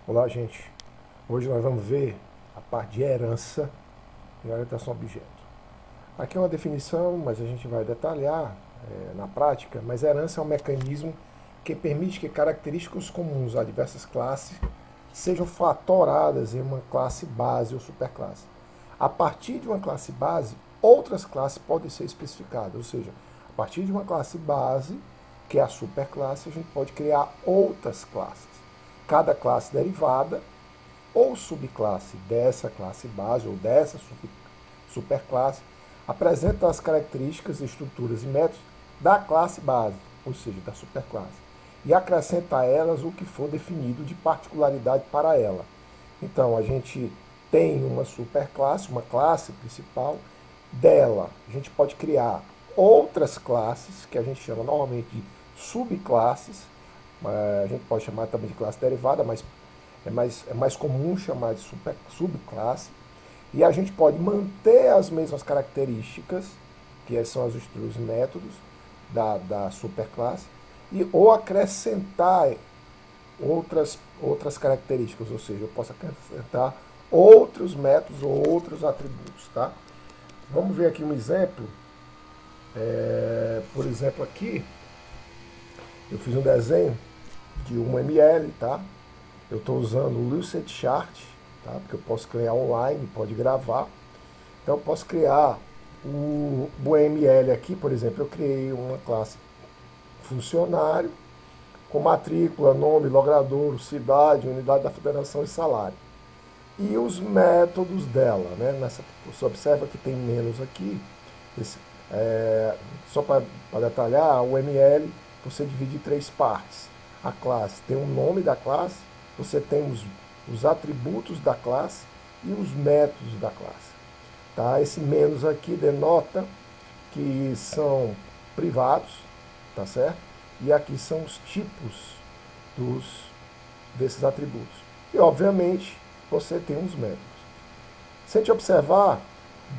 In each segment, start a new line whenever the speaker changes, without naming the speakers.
Olá, gente. Hoje nós vamos ver a parte de herança e orientação a objeto. Aqui é uma definição, mas a gente vai detalhar na prática, mas herança é um mecanismo que permite que características comuns a diversas classes sejam fatoradas em uma classe base ou superclasse. A partir de uma classe base, outras classes podem ser especificadas, ou seja, a partir de uma classe base, que é a superclasse, a gente pode criar outras classes. Cada classe derivada ou subclasse dessa classe base ou dessa superclasse apresenta as características, estruturas e métodos da classe base, ou seja, da superclasse, e acrescenta a elas o que for definido de particularidade para ela. Então, a gente tem uma superclasse, uma classe principal, dela a gente pode criar outras classes, que a gente chama normalmente de subclasses, a gente pode chamar também de classe derivada, mas é mais comum chamar de subclasse. E a gente pode manter as mesmas características, que são as estruturas e métodos da superclasse, ou acrescentar outras características, ou seja, eu posso acrescentar outros métodos ou outros atributos. Tá? Vamos ver aqui um exemplo. Por exemplo, aqui eu fiz um desenho de uma ML, tá? Eu estou usando o Lucid Chart, tá? Porque eu posso criar online, pode gravar. Então eu posso criar o ML aqui, por exemplo, eu criei uma classe funcionário com matrícula, nome, logradouro, cidade, unidade da federação e salário. E os métodos dela, né? Você observa que tem menos aqui. Só para detalhar, o ML você divide em três partes. A classe tem o nome da classe, você tem os atributos da classe e os métodos da classe. Tá? Esse menos aqui denota que são privados, tá certo? E aqui são os tipos desses atributos. E, obviamente, você tem os métodos. Se a gente observar,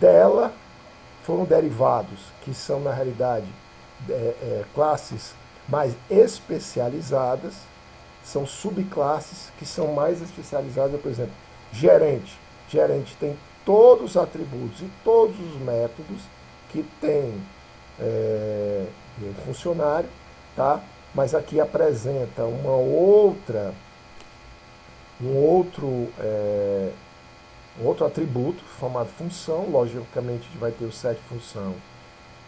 dela foram derivados, que são, na realidade, classes mais especializadas, são subclasses que são mais especializadas, por exemplo, gerente. Gerente tem todos os atributos e todos os métodos que tem funcionário, tá? Mas aqui apresenta um outro atributo chamado função. Logicamente vai ter o set função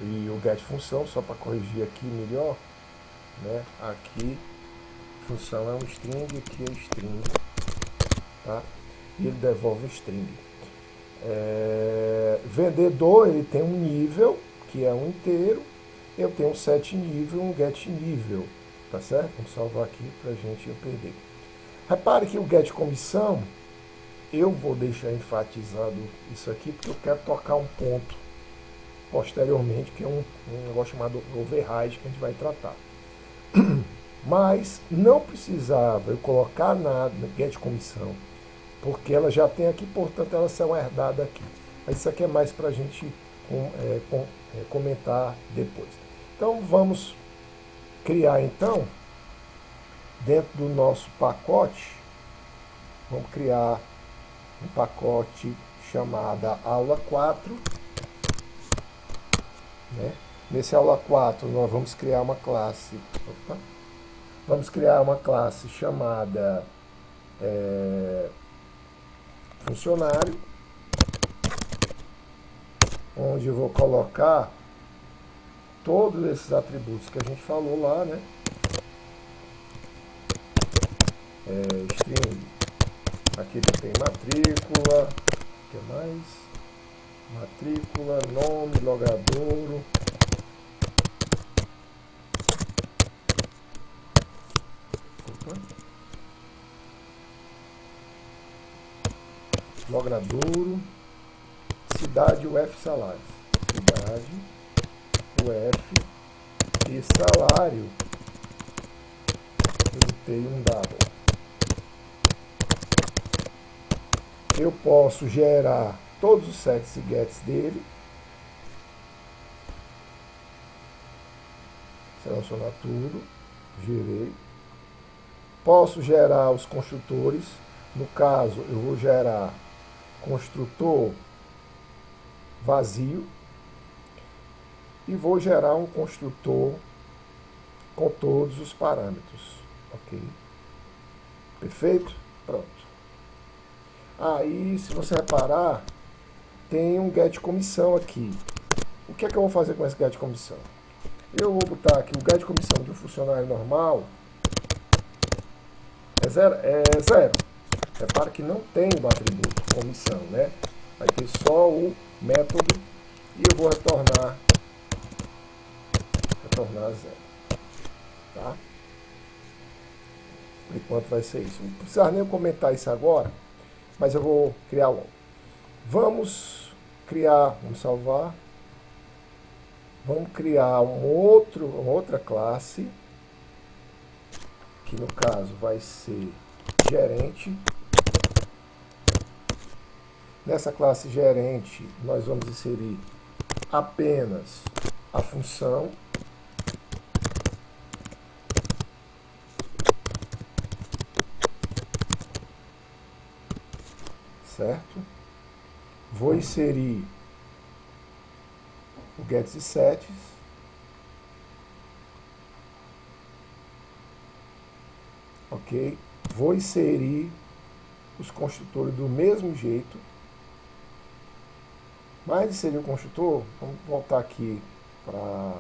e o get função, só para corrigir aqui melhor, né? Aqui função é um string, aqui é string, tá? E ele devolve o string. Vendedor, ele tem um nível, que é um inteiro. Eu tenho um set nível, um get nível, tá certo? Vamos salvar aqui para a gente não perder. Repare que o get comissão, eu vou deixar enfatizado isso aqui, porque eu quero tocar um ponto posteriormente, que é um negócio chamado override, que a gente vai tratar. Mas não precisava eu colocar nada no get comissão, porque ela já tem aqui, portanto elas são herdadas aqui. Mas isso aqui é mais para a gente comentar depois. Então vamos criar então, dentro do nosso pacote, vamos criar um pacote chamado aula 4. Né? Nesse aula 4 nós vamos criar uma classe. Vamos criar uma classe chamada funcionário, onde eu vou colocar todos esses atributos que a gente falou lá, né? String, aqui tem matrícula, o que mais? Matrícula, nome, logradouro. Logradouro, cidade, UF, salário. Cidade, UF e salário. Eu tenho um dado. Eu posso gerar todos os sets e gets dele. Selecionar tudo. Gerei. Posso gerar os construtores. No caso, eu vou gerar construtor vazio e vou gerar um construtor com todos os parâmetros. Ok? Perfeito? Pronto. Aí, se você reparar, tem um get-comissão aqui. O que é que eu vou fazer com esse get-comissão? Eu vou botar aqui o get-comissão de um funcionário normal é zero. Repara que não tem o atributo comissão, né? Vai ter só o método e eu vou retornar zero. Tá? Por enquanto vai ser isso. Não precisa nem comentar isso agora, mas eu vou criar um. Vamos salvar. Vamos criar uma outra classe, que no caso vai ser gerente. Nessa classe gerente, nós vamos inserir apenas a função. Certo? Vou inserir o gets e sets. Ok? Vou inserir os construtores do mesmo jeito. Mas inserir o construtor, vamos voltar aqui para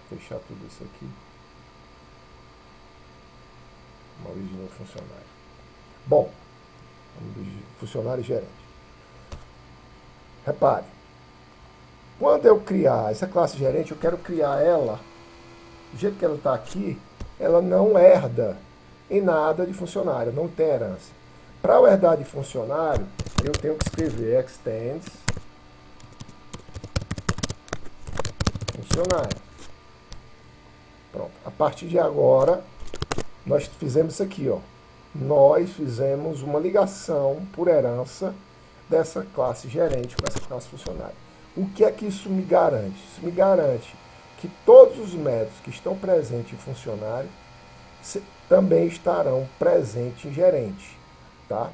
fechar tudo isso aqui. Uma origem do funcionário. Bom, funcionário e gerente. Repare, quando eu criar essa classe gerente, eu quero criar ela, do jeito que ela está aqui, ela não herda em nada de funcionário, não tem herança. Para eu herdar de funcionário, eu tenho que escrever extends funcionário. Pronto. A partir de agora, nós fizemos isso aqui, ó. Nós fizemos uma ligação por herança dessa classe gerente com essa classe funcionário. O que é que isso me garante? Isso me garante que todos os métodos que estão presentes em funcionário também estarão presentes em gerente. Tá?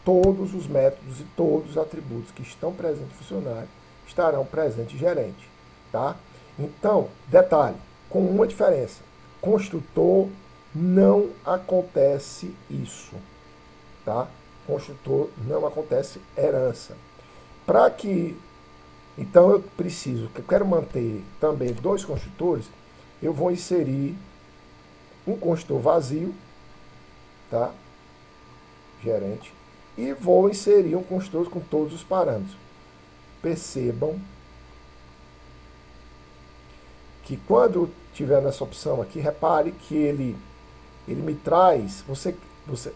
Todos os métodos e todos os atributos que estão presentes em funcionário estarão presentes em gerente. Tá? Então, detalhe, com uma diferença. Construtor não acontece isso. Tá? Construtor não acontece herança. Para que... Então, eu quero manter também dois construtores, eu vou inserir um construtor vazio, tá? Gerente, e vou inserir um construtor com todos os parâmetros. Percebam que quando tiver nessa opção aqui, repare que ele me traz,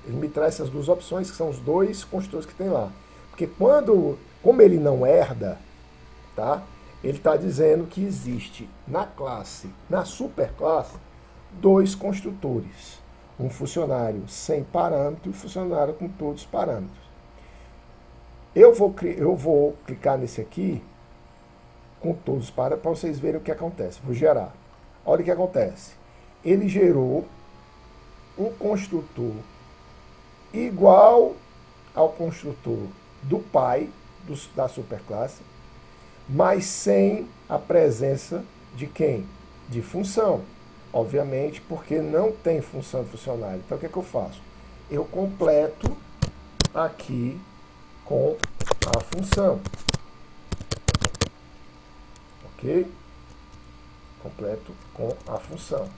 ele me traz essas duas opções, que são os dois construtores que tem lá. Porque como ele não herda, tá? Ele está dizendo que existe na superclasse, dois construtores. Um funcionário sem parâmetro e um funcionário com todos os parâmetros. Eu vou clicar nesse aqui, com todos os parâmetros, para vocês verem o que acontece. Vou gerar. Olha o que acontece. Ele gerou um construtor igual ao construtor do pai da superclasse, mas sem a presença de quem? De função. Obviamente, porque não tem função de funcionário. Então, o que é que eu faço? Eu completo aqui com a função. Ok? Completo com a função.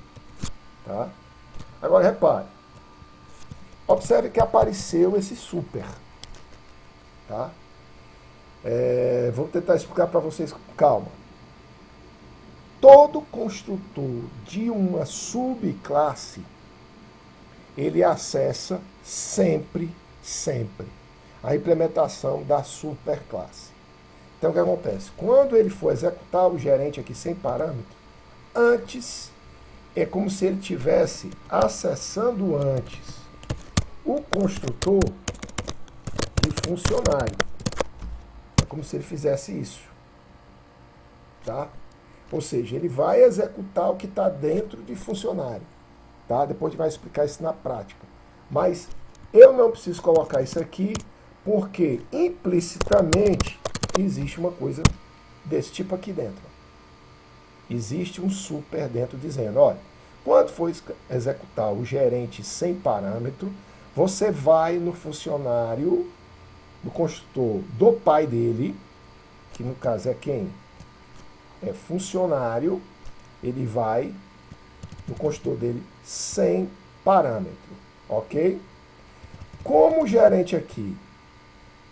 Tá? Agora, repare. Observe que apareceu esse super. Tá? Vou tentar explicar para vocês com calma. Todo construtor de uma subclasse, ele acessa sempre a implementação da superclasse. Então, o que acontece? Quando ele for executar o gerente aqui sem parâmetro, antes, é como se ele estivesse acessando antes o construtor de funcionário. É como se ele fizesse isso. Tá? Ou seja, ele vai executar o que está dentro de funcionário. Tá? Depois a gente vai explicar isso na prática. Mas eu não preciso colocar isso aqui, porque implicitamente existe uma coisa desse tipo aqui dentro. Existe um super dentro dizendo, olha, quando for executar o gerente sem parâmetro, você vai no funcionário, no construtor do pai dele, que no caso é quem? É funcionário, ele vai no construtor dele sem parâmetro, ok? Como o gerente aqui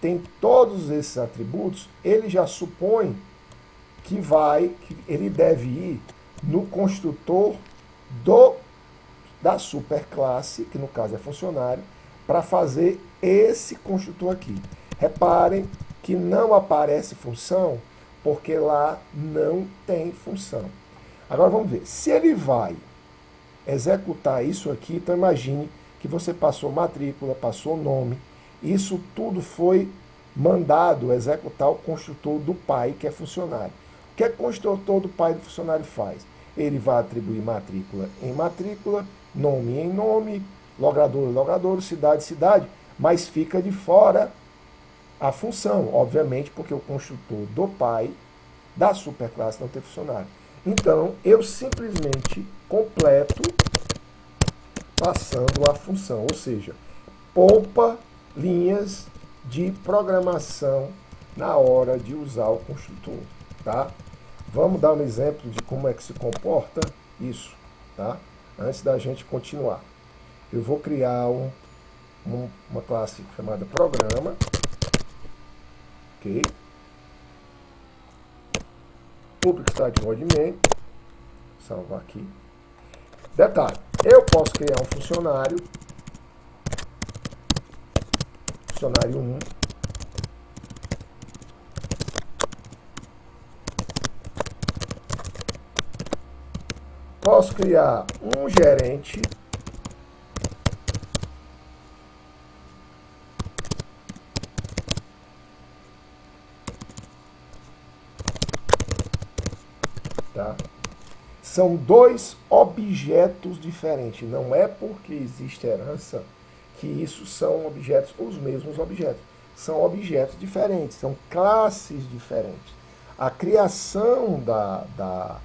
tem todos esses atributos, ele já supõe que ele deve ir no construtor da superclasse, que no caso é funcionário, para fazer esse construtor aqui. Reparem que não aparece função, porque lá não tem função. Agora vamos ver, se ele vai executar isso aqui, então imagine que você passou matrícula, passou nome, isso tudo foi mandado executar o construtor do pai, que é funcionário. O que é que o construtor do pai do funcionário faz? Ele vai atribuir matrícula em matrícula, nome em nome, logrador em logrador, cidade em cidade, mas fica de fora a função, obviamente, porque o construtor do pai da superclasse não tem funcionário. Então, eu simplesmente completo passando a função, ou seja, poupa linhas de programação na hora de usar o construtor, tá? Vamos dar um exemplo de como é que se comporta isso, tá? Antes da gente continuar. Eu vou criar uma classe chamada programa, ok? Public Start Void salvar aqui. Detalhe, eu posso criar um funcionário 1, posso criar um gerente, tá? São dois objetos diferentes. Não é porque existe herança que isso são objetos, os mesmos objetos. São objetos diferentes, são classes diferentes. A criação da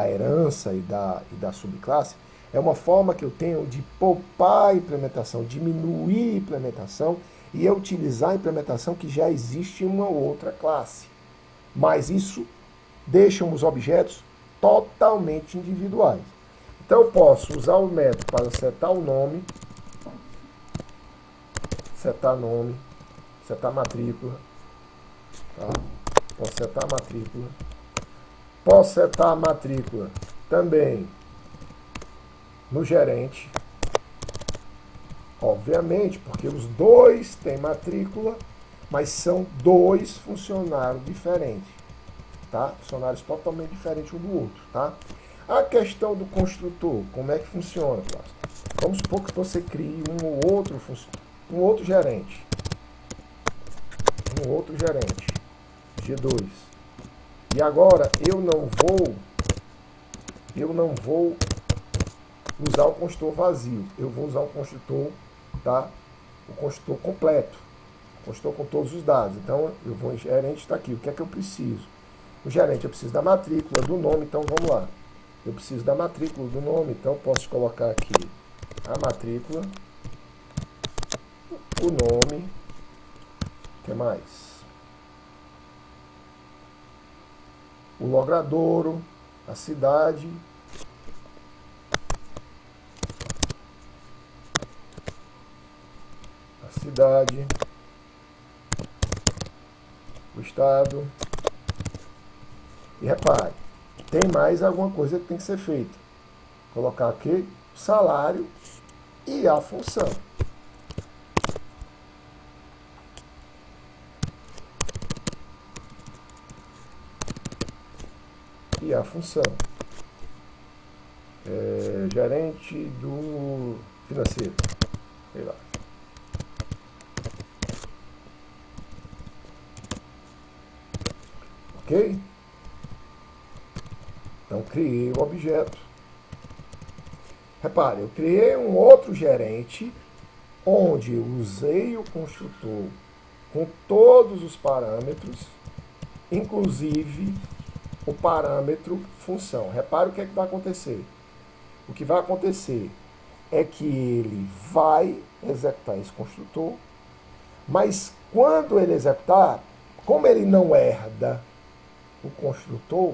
herança e da subclasse é uma forma que eu tenho de poupar a implementação, diminuir a implementação e utilizar a implementação que já existe em uma outra classe. Mas isso deixa os objetos totalmente individuais. Então eu posso usar o método para setar o nome, setar matrícula, tá? Posso setar a matrícula. Posso setar a matrícula também no gerente, obviamente, porque os dois têm matrícula, mas são dois funcionários diferentes, tá? Funcionários totalmente diferentes um do outro, tá? A questão do construtor, como é que funciona, Cláudio? Vamos supor que você crie um outro gerente, G2. E agora eu não vou usar o construtor vazio, eu vou usar o construtor, tá? O construtor completo, o construtor com todos os dados. Então eu vou em gerente, está aqui. O que é que eu preciso? O gerente, eu preciso da matrícula, do nome, então vamos lá. Eu preciso da matrícula, do nome, então eu posso colocar aqui a matrícula, o nome, o que mais? O logradouro, a cidade, o estado. E repare, tem mais alguma coisa que tem que ser feita. Colocar aqui o salário e a função. E a função. Gerente do financeiro. Sei lá. Ok? Então, criei o objeto. Repare, eu criei um outro gerente onde eu usei o construtor com todos os parâmetros, inclusive o parâmetro função. Repare o que é que vai acontecer. O que vai acontecer é que ele vai executar esse construtor, mas quando ele executar, como ele não herda o construtor,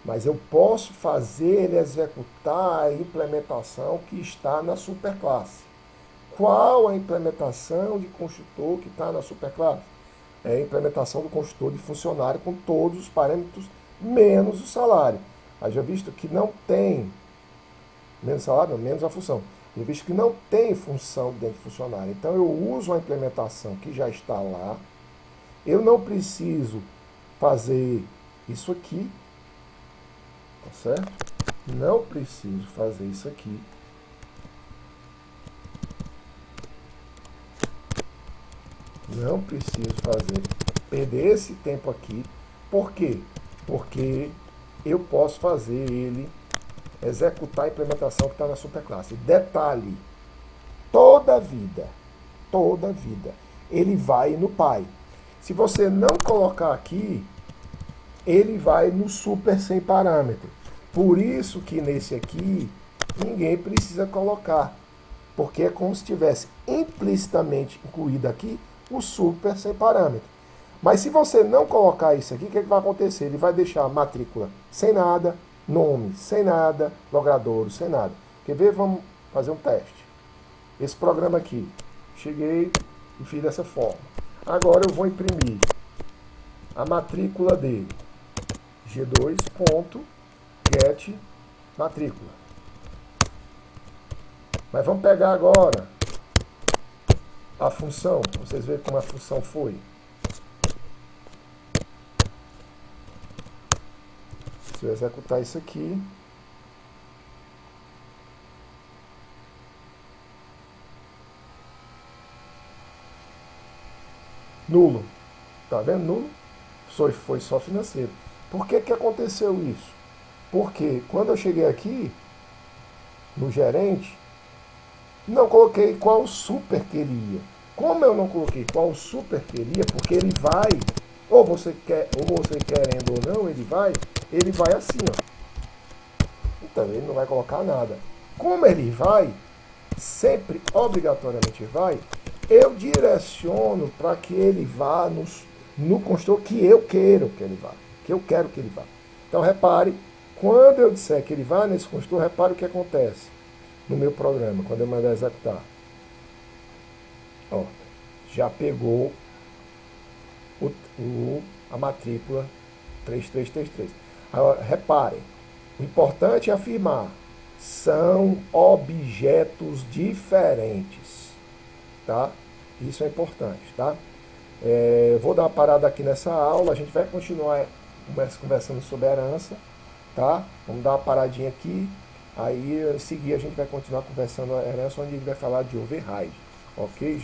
mas eu posso fazer ele executar a implementação que está na superclasse. Qual a implementação de construtor que está na superclasse? É a implementação do construtor de funcionário com todos os parâmetros, menos o salário. Haja visto que não tem, menos salário, menos a função. Haja visto que não tem função dentro do funcionário. Então eu uso a implementação que já está lá. Eu não preciso fazer isso aqui, tá certo? Não preciso fazer isso aqui. Não preciso perder esse tempo aqui. Por quê? Porque eu posso fazer ele executar a implementação que está na superclasse. Detalhe, toda vida, ele vai no pai. Se você não colocar aqui, ele vai no super sem parâmetro. Por isso que nesse aqui, ninguém precisa colocar. Porque é como se tivesse implicitamente incluído aqui o super sem parâmetro. Mas se você não colocar isso aqui, o que vai acontecer? Ele vai deixar a matrícula sem nada, nome sem nada, logradouro sem nada. Quer ver? Vamos fazer um teste. Esse programa aqui, cheguei e fiz dessa forma. Agora eu vou imprimir a matrícula dele. G2.get matrícula. Mas vamos pegar agora a função. Vocês veem como a função foi. Se eu executar isso aqui, nulo. Tá vendo? Nulo. Foi só financeiro. Por que que aconteceu isso? Porque quando eu cheguei aqui, no gerente, não coloquei qual super queria. Como eu não coloquei qual super queria, porque ele vai, ou você querendo ou não, ele vai assim, ó. Então ele não vai colocar nada. Como ele vai, sempre, obrigatoriamente vai, eu direciono para que ele vá no construtor que eu quero que ele vá. Que eu quero que ele vá. Então repare, quando eu disser que ele vai nesse construtor, repare o que acontece no meu programa, quando eu mandar executar. Ó, já pegou a matrícula 3333. Agora, reparem, o importante é afirmar, são objetos diferentes, tá? Isso é importante, tá? Vou dar uma parada aqui nessa aula, a gente vai continuar conversando sobre herança, tá? Vamos dar uma paradinha aqui, aí em seguida a gente vai continuar conversando a herança, onde a gente vai falar de override, ok?